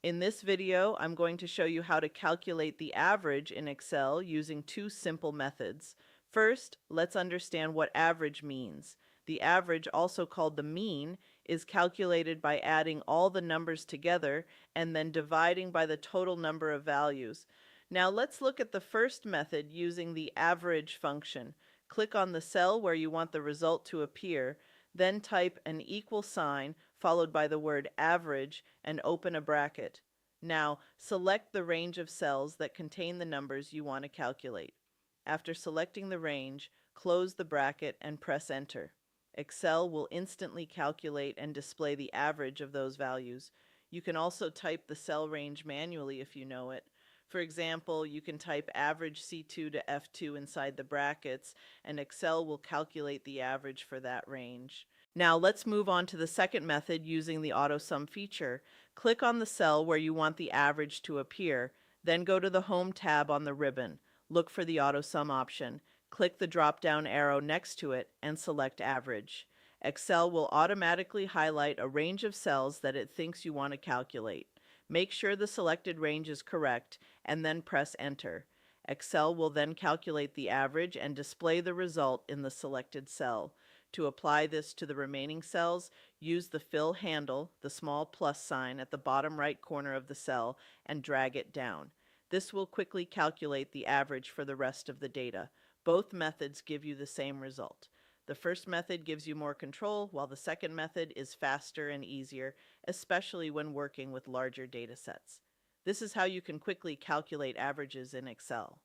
In this video, I'm going to show you how to calculate the average in Excel using two simple methods. First, let's understand what average means. The average, also called the mean, is calculated by adding all the numbers together and then dividing by the total number of values. Now let's look at the first method using the average function. Click on the cell where you want the result to appear, then type an equal sign followed by the word average and open a bracket. Now, select the range of cells that contain the numbers you want to calculate. After selecting the range, close the bracket and press Enter. Excel will instantly calculate and display the average of those values. You can also type the cell range manually if you know it. For example, you can type average C2 to F2 inside the brackets, and Excel will calculate the average for that range. Now let's move on to the second method using the AutoSum feature. Click on the cell where you want the average to appear, then go to the Home tab on the ribbon. Look for the AutoSum option. Click the drop-down arrow next to it and select Average. Excel will automatically highlight a range of cells that it thinks you want to calculate. Make sure the selected range is correct and then press Enter. Excel will then calculate the average and display the result in the selected cell. To apply this to the remaining cells, use the fill handle, the small plus sign at the bottom right corner of the cell, and drag it down. This will quickly calculate the average for the rest of the data. Both methods give you the same result. The first method gives you more control, while the second method is faster and easier, especially when working with larger data sets. This is how you can quickly calculate averages in Excel.